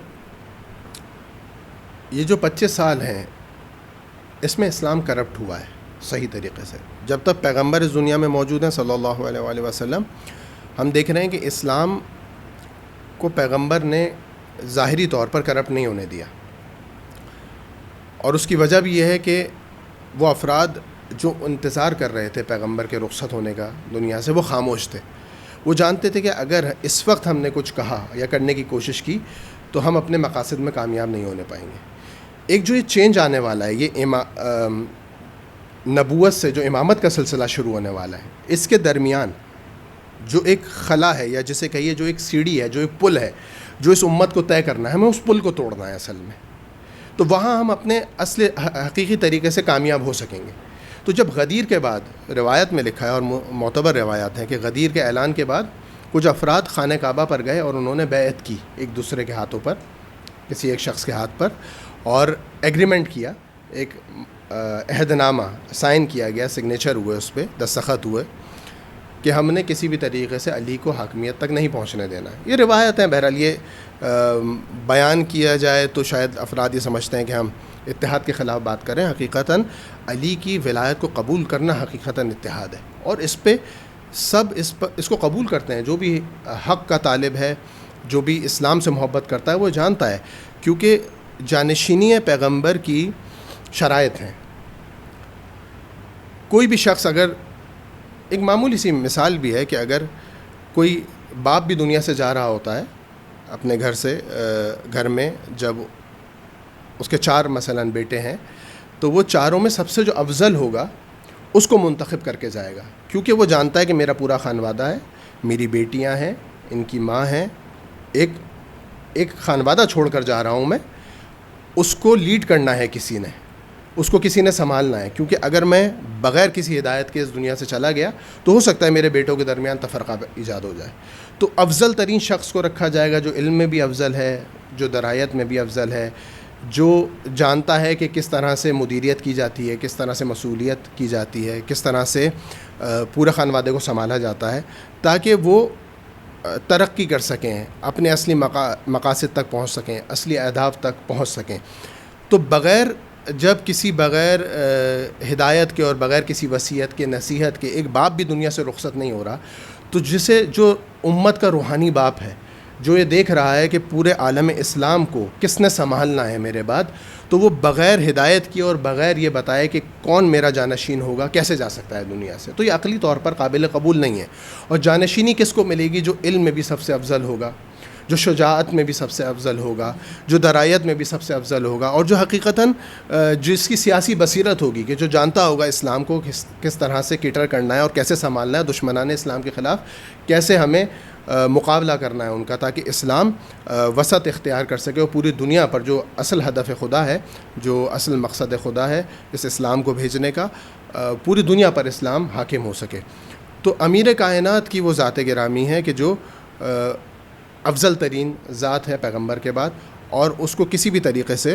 یہ جو 25 سال ہیں اس میں اسلام کرپٹ ہوا ہے صحیح طریقے سے. جب تک پیغمبر اس دنیا میں موجود ہیں صلی اللہ علیہ وآلہ وسلم، ہم دیکھ رہے ہیں کہ اسلام کو پیغمبر نے ظاہری طور پر کرپٹ نہیں ہونے دیا. اور اس کی وجہ بھی یہ ہے کہ وہ افراد جو انتظار کر رہے تھے پیغمبر کے رخصت ہونے کا دنیا سے، وہ خاموش تھے. وہ جانتے تھے کہ اگر اس وقت ہم نے کچھ کہا یا کرنے کی کوشش کی تو ہم اپنے مقاصد میں کامیاب نہیں ہونے پائیں گے. ایک جو یہ چینج آنے والا ہے، یہ نبوت سے جو امامت کا سلسلہ شروع ہونے والا ہے، اس کے درمیان جو ایک خلا ہے، یا جسے کہیے جو ایک سیڑھی ہے، جو ایک پل ہے، جو اس امت کو طے کرنا ہے، ہمیں اس پل کو توڑنا ہے اصل میں. تو وہاں ہم اپنے اصل حقیقی طریقے سے کامیاب ہو سکیں گے. تو جب غدیر کے بعد روایت میں لکھا ہے، اور معتبر روایات ہیں، کہ غدیر کے اعلان کے بعد کچھ افراد خانہ کعبہ پر گئے اور انہوں نے بیعت کی ایک دوسرے کے ہاتھوں پر، کسی ایک شخص کے ہاتھ پر، اور ایگریمنٹ کیا، ایک عہد نامہ سائن کیا گیا، سگنیچر ہوئے، اس پہ دستخط ہوئے کہ ہم نے کسی بھی طریقے سے علی کو حاکمیت تک نہیں پہنچنے دینا. یہ روایت ہیں، بہرحال یہ بیان کیا جائے تو شاید افراد یہ سمجھتے ہیں کہ ہم اتحاد کے خلاف بات کریں. حقیقتاً علی کی ولایت کو قبول کرنا حقیقتاً اتحاد ہے، اور اس پہ سب اس کو قبول کرتے ہیں. جو بھی حق کا طالب ہے، جو بھی اسلام سے محبت کرتا ہے، وہ جانتا ہے، کیونکہ جانشینی پیغمبر کی شرائط ہیں. کوئی بھی شخص، اگر ایک معمولی سی مثال بھی ہے کہ اگر کوئی باپ بھی دنیا سے جا رہا ہوتا ہے، اپنے گھر میں جب اس کے 4 مثلاً بیٹے ہیں تو وہ چاروں میں سب سے جو افضل ہوگا اس کو منتخب کر کے جائے گا، کیونکہ وہ جانتا ہے کہ میرا پورا خانوادہ ہے، میری بیٹیاں ہیں، ان کی ماں ہیں، ایک خانوادہ چھوڑ کر جا رہا ہوں میں، اس کو لیڈ کرنا ہے کسی نے، اس کو کسی نے سنبھالنا ہے، کیونکہ اگر میں بغیر کسی ہدایت کے اس دنیا سے چلا گیا تو ہو سکتا ہے میرے بیٹوں کے درمیان تفرقہ ایجاد ہو جائے. تو افضل ترین شخص کو رکھا جائے گا جو علم میں بھی افضل ہے، جو درایت میں بھی افضل ہے، جو جانتا ہے کہ کس طرح سے مدیریت کی جاتی ہے، کس طرح سے مسئولیت کی جاتی ہے، کس طرح سے پورے خانوادے کو سنبھالا جاتا ہے، تاکہ وہ ترقی کر سکیں، اپنے اصلی مقاصد تک پہنچ سکیں، اصلی اہداف تک پہنچ سکیں. تو جب کسی بغیر ہدایت کے اور بغیر کسی وصیت کے، نصیحت کے ایک باپ بھی دنیا سے رخصت نہیں ہو رہا، تو جو امت کا روحانی باپ ہے، جو یہ دیکھ رہا ہے کہ پورے عالم اسلام کو کس نے سنبھالنا ہے میرے بعد، تو وہ بغیر ہدایت کی اور بغیر یہ بتائے کہ کون میرا جانشین ہوگا کیسے جا سکتا ہے دنیا سے. تو یہ عقلی طور پر قابل قبول نہیں ہے. اور جانشینی کس کو ملے گی؟ جو علم میں بھی سب سے افضل ہوگا، جو شجاعت میں بھی سب سے افضل ہوگا، جو درایت میں بھی سب سے افضل ہوگا، اور جو حقیقتاً جس کی سیاسی بصیرت ہوگی، کہ جو جانتا ہوگا اسلام کو کس طرح سے کیٹر کرنا ہے اور کیسے سنبھالنا ہے، دشمنان اسلام کے خلاف کیسے ہمیں مقابلہ کرنا ہے ان کا، تاکہ اسلام وسط اختیار کر سکے اور پوری دنیا پر جو اصل ہدف خدا ہے، جو اصل مقصد خدا ہے اس اسلام کو بھیجنے کا، پوری دنیا پر اسلام حاکم ہو سکے. تو امیر کائنات کی وہ ذات گرامی ہے کہ جو افضل ترین ذات ہے پیغمبر کے بعد، اور اس کو کسی بھی طریقے سے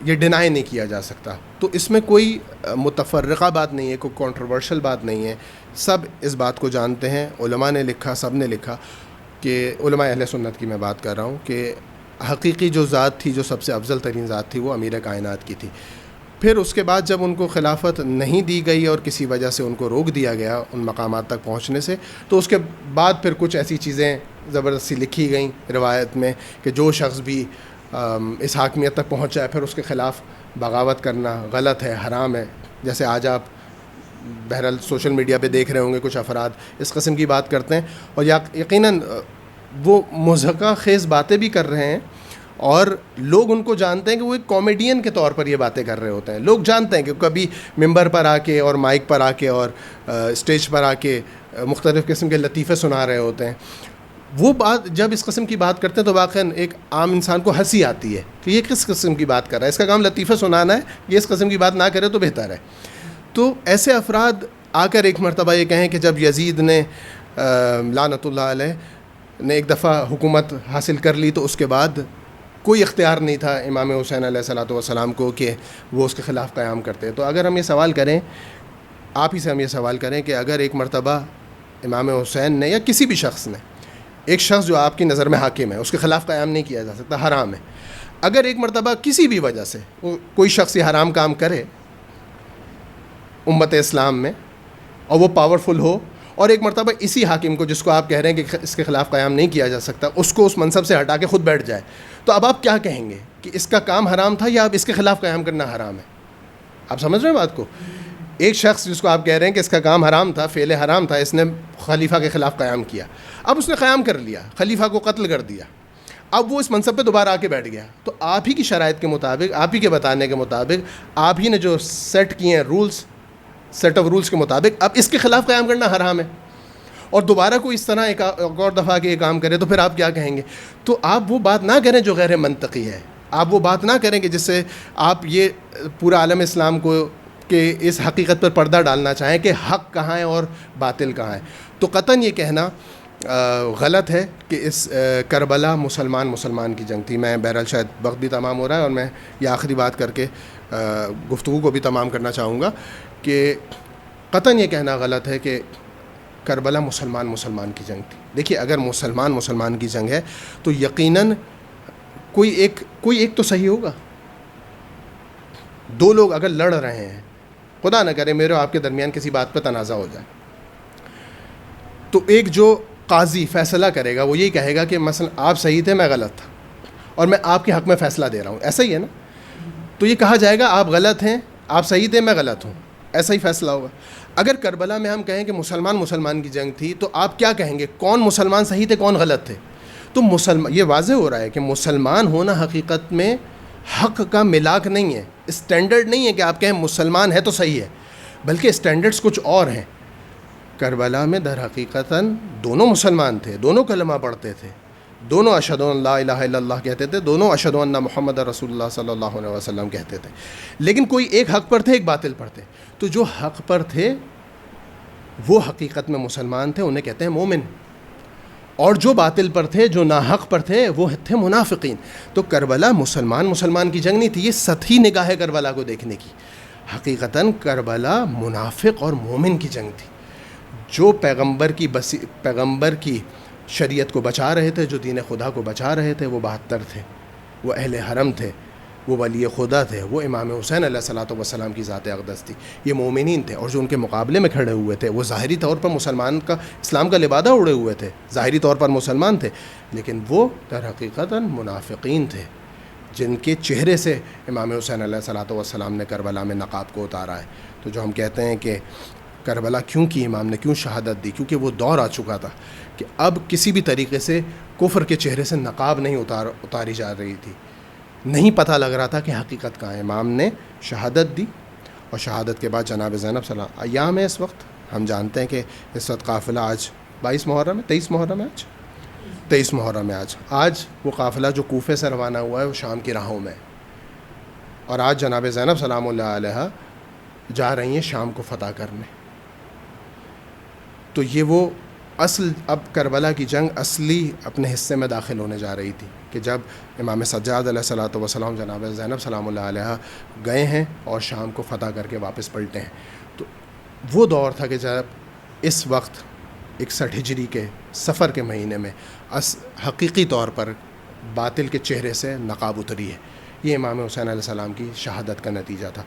یہ ڈینائی نہیں کیا جا سکتا. تو اس میں کوئی متفرقہ بات نہیں ہے، کوئی کنٹروورشل بات نہیں ہے. سب اس بات کو جانتے ہیں، علماء نے لکھا، سب نے لکھا، کہ علماء اہل سنت کی میں بات کر رہا ہوں، کہ حقیقی جو ذات تھی، جو سب سے افضل ترین ذات تھی، وہ امیر کائنات کی تھی. پھر اس کے بعد جب ان کو خلافت نہیں دی گئی اور کسی وجہ سے ان کو روک دیا گیا ان مقامات تک پہنچنے سے، تو اس کے بعد پھر کچھ ایسی چیزیں زبردستی لکھی گئیں روایت میں کہ جو شخص بھی اس حاکمیت تک پہنچ جائے پھر اس کے خلاف بغاوت کرنا غلط ہے، حرام ہے. جیسے آج آپ بہرحال سوشل میڈیا پہ دیکھ رہے ہوں گے کچھ افراد اس قسم کی بات کرتے ہیں، اور یقیناً وہ مضحکہ خیز باتیں بھی کر رہے ہیں، اور لوگ ان کو جانتے ہیں کہ وہ ایک کامیڈین کے طور پر یہ باتیں کر رہے ہوتے ہیں. لوگ جانتے ہیں کہ کبھی ممبر پر آ کے اور مائک پر آ کے اور اسٹیج پر آ کے مختلف قسم کے لطیفے سنا رہے ہوتے ہیں. وہ بات جب اس قسم کی بات کرتے ہیں تو واقعاً ایک عام انسان کو ہنسی آتی ہے کہ یہ کس قسم کی بات کر رہا ہے، اس کا کام لطیفے سنانا ہے، یہ اس قسم کی بات نہ کرے تو بہتر ہے. تو ایسے افراد آ کر ایک مرتبہ یہ کہیں کہ جب یزید نے لعنت اللہ علیہ نے ایک دفعہ حکومت حاصل کر لی تو اس کے بعد کوئی اختیار نہیں تھا امام حسین علیہ الصلوۃ والسلام کو کہ وہ اس کے خلاف قیام کرتے. تو اگر ہم یہ سوال کریں، آپ ہی سے ہم یہ سوال کریں کہ اگر ایک مرتبہ امام حسین نے یا کسی بھی شخص نے، ایک شخص جو آپ کی نظر میں حاکم ہے، اس کے خلاف قیام نہیں کیا جا سکتا، حرام ہے. اگر ایک مرتبہ کسی بھی وجہ سے کوئی شخص یہ حرام کام کرے امت اسلام میں اور وہ پاورفل ہو، اور ایک مرتبہ اسی حاکم کو جس کو آپ کہہ رہے ہیں کہ اس کے خلاف قیام نہیں کیا جا سکتا، اس کو اس منصب سے ہٹا کے خود بیٹھ جائے، تو اب آپ کیا کہیں گے کہ اس کا کام حرام تھا یا اب اس کے خلاف قیام کرنا حرام ہے؟ آپ سمجھ رہے ہیں بات کو؟ ایک شخص جس کو آپ کہہ رہے ہیں کہ اس کا کام حرام تھا، فعل حرام تھا، اس نے خلیفہ کے خلاف قیام کیا، اب اس نے قیام کر لیا، خلیفہ کو قتل کر دیا، اب وہ اس منصب پہ دوبارہ آ کے بیٹھ گیا. تو آپ ہی کی شرائط کے مطابق، آپ ہی کے بتانے کے مطابق، آپ ہی نے جو سیٹ کیے ہیں رولز، سیٹ آف رولز کے مطابق، اب اس کے خلاف قیام کرنا حرام ہے، اور دوبارہ کوئی اس طرح ایک اور دفعہ کے یہ کام کرے تو پھر آپ کیا کہیں گے؟ تو آپ وہ بات نہ کریں جو غیر منطقی ہے، آپ وہ بات نہ کریں کہ جس سے آپ یہ پورا عالم اسلام کو کہ اس حقیقت پر پردہ ڈالنا چاہیں کہ حق کہاں ہے اور باطل کہاں ہے. تو قطعاً یہ کہنا غلط ہے کہ اس کربلا مسلمان کی جنگ تھی. میں بہرحال شاید وقت بھی تمام ہو رہا ہے اور میں یہ آخری بات کر کے گفتگو کو بھی تمام کرنا چاہوں گا کہ قطعاً یہ کہنا غلط ہے کہ کربلا مسلمان کی جنگ تھی. دیکھیے، اگر مسلمان کی جنگ ہے تو یقیناً کوئی ایک تو صحیح ہوگا. دو لوگ اگر لڑ رہے ہیں، خدا نہ کرے میرے آپ کے درمیان کسی بات پہ تنازع ہو جائے، تو ایک جو قاضی فیصلہ کرے گا وہ یہی کہے گا کہ مثلا آپ صحیح تھے، میں غلط تھا، اور میں آپ کے حق میں فیصلہ دے رہا ہوں. ایسا ہی ہے نا؟ تو یہ کہا جائے گا آپ غلط ہیں، آپ صحیح تھے، میں غلط ہوں. ایسا ہی فیصلہ ہوگا. اگر کربلا میں ہم کہیں کہ مسلمان کی جنگ تھی تو آپ کیا کہیں گے؟ کون مسلمان صحیح تھے، کون غلط تھے؟ تو یہ واضح ہو رہا ہے کہ مسلمان ہونا حقیقت میں حق کا ملاک نہیں ہے، اسٹینڈرڈ نہیں ہے کہ آپ کہیں مسلمان ہے تو صحیح ہے، بلکہ اسٹینڈرڈز کچھ اور ہیں۔ کربلا میں در حقیقتاً دونوں مسلمان تھے، دونوں کلمہ پڑھتے تھے، دونوں اشہد ان لا الہ الا اللہ کہتے تھے، دونوں اشہد ان محمد رسول اللہ صلی اللہ علیہ وسلم کہتے تھے، لیکن کوئی ایک حق پر تھے، ایک باطل پر تھے۔ تو جو حق پر تھے وہ حقیقت میں مسلمان تھے، انہیں کہتے ہیں مومن، اور جو باطل پر تھے، جو ناحق پر تھے، وہ تھے منافقین۔ تو کربلا مسلمان کی جنگ نہیں تھی، یہ سطحی نگاہ ہے کربلا کو دیکھنے کی۔ حقیقتاً کربلا منافق اور مومن کی جنگ تھی، جو پیغمبر کی شریعت کو بچا رہے تھے، جو دین خدا کو بچا رہے تھے، وہ 72 تھے، وہ اہل حرم تھے، وہ ولی خدا تھے، وہ امام حسین علیہ الصلوۃ والسلام کی ذات اقدس تھی، یہ مومنین تھے۔ اور جو ان کے مقابلے میں کھڑے ہوئے تھے وہ ظاہری طور پر اسلام کا لبادہ اڑے ہوئے تھے، ظاہری طور پر مسلمان تھے، لیکن وہ در حقیقتاً منافقین تھے، جن کے چہرے سے امام حسین علیہ الصلوۃ والسلام نے کربلا میں نقاب کو اتارا ہے۔ تو جو ہم کہتے ہیں کہ کربلا کیوں کی امام نے، کیوں شہادت دی، کیونکہ وہ دور آ چکا تھا کہ اب کسی بھی طریقے سے کفر کے چہرے سے نقاب نہیں اتاری جا رہی تھی، نہیں پتہ لگ رہا تھا کہ حقیقت کہاں ہے۔ امام نے شہادت دی، اور شہادت کے بعد جناب زینب سلام ایام ہے اس وقت، ہم جانتے ہیں کہ اس وقت قافلہ آج 22 محرم ہے، 23 محرم ہے، آج 23 محرم ہے۔ آج وہ قافلہ جو کوفے سے روانہ ہوا ہے وہ شام کی راہوں میں، اور آج جناب زینب سلام اللہ علیہ جا رہی ہیں شام کو فتح کرنے۔ تو یہ وہ اب کربلا کی جنگ اصلی اپنے حصے میں داخل ہونے جا رہی تھی، کہ جب امام سجاد علیہ الصلوۃ والسلام جناب زینب سلام اللہ علیہ گئے ہیں اور شام کو فتح کر کے واپس پلٹے ہیں۔ تو وہ دور تھا کہ جب اس وقت 61 ہجری کے سفر کے مہینے میں حقیقی طور پر باطل کے چہرے سے نقاب اتری ہے۔ یہ امام حسین علیہ السلام کی شہادت کا نتیجہ تھا۔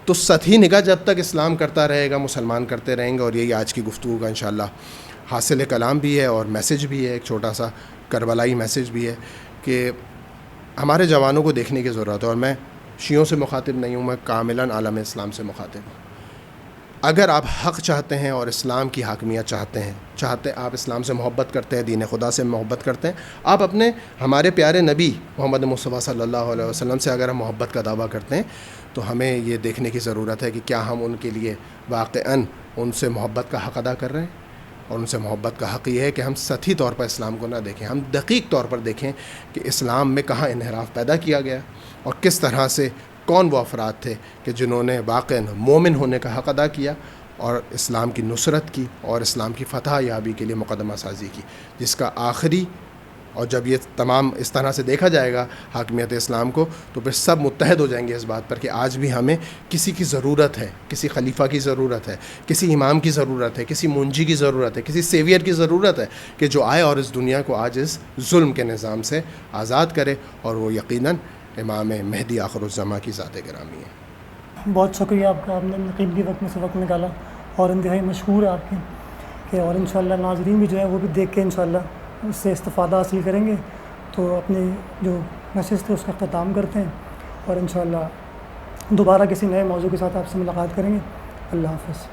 تو سطحی نگاہ جب تک اسلام کرتا رہے گا، مسلمان کرتے رہیں گے، اور یہی آج کی گفتگو کا انشاءاللہ حاصل کلام بھی ہے اور میسج بھی ہے، ایک چھوٹا سا کربلائی میسج بھی ہے کہ ہمارے جوانوں کو دیکھنے کی ضرورت ہے۔ اور میں شیعوں سے مخاطب نہیں ہوں، میں کاملاً عالم اسلام سے مخاطب ہوں۔ اگر آپ حق چاہتے ہیں اور اسلام کی حاکمیت چاہتے آپ اسلام سے محبت کرتے ہیں، دین خدا سے محبت کرتے ہیں، آپ ہمارے پیارے نبی محمد مصطفیٰ صلی اللہ علیہ وسلم سے اگر ہم محبت کا دعویٰ کرتے ہیں، تو ہمیں یہ دیکھنے کی ضرورت ہے کہ کیا ہم ان کے لیے واقعاً ان سے محبت کا حق ادا کر رہے ہیں۔ اور ان سے محبت کا حق یہ ہے کہ ہم سطحی طور پر اسلام کو نہ دیکھیں، ہم دقیق طور پر دیکھیں کہ اسلام میں کہاں انحراف پیدا کیا گیا، اور کس طرح سے کون وہ افراد تھے کہ جنہوں نے واقعاً مومن ہونے کا حق ادا کیا، اور اسلام کی نصرت کی، اور اسلام کی فتح یابی کے لیے مقدمہ سازی کی، جس کا آخری، اور جب یہ تمام اس طرح سے دیکھا جائے گا حاکمیت اسلام کو، تو پھر سب متحد ہو جائیں گے اس بات پر کہ آج بھی ہمیں کسی کی ضرورت ہے، کسی خلیفہ کی ضرورت ہے، کسی امام کی ضرورت ہے، کسی منجی کی ضرورت ہے، کسی سیویئر کی ضرورت ہے کہ جو آئے اور اس دنیا کو آج اس ظلم کے نظام سے آزاد کرے، اور وہ یقیناً امام مہدی آخر الزماں کی ذات گرامی ہے۔ بہت شکریہ آپ کا، آپ نے قیمتی وقت میں سے وقت نکالا، اور انتہائی مشہور ہے آپ کے، اور انشاءاللہ ناظرین بھی جو ہے وہ بھی دیکھ کے انشاءاللہ اس سے استفادہ حاصل کریں گے۔ تو اپنے جو میسج تھے اس کا اختتام کرتے ہیں، اور انشاءاللہ دوبارہ کسی نئے موضوع کے ساتھ آپ سے ملاقات کریں گے۔ اللہ حافظ۔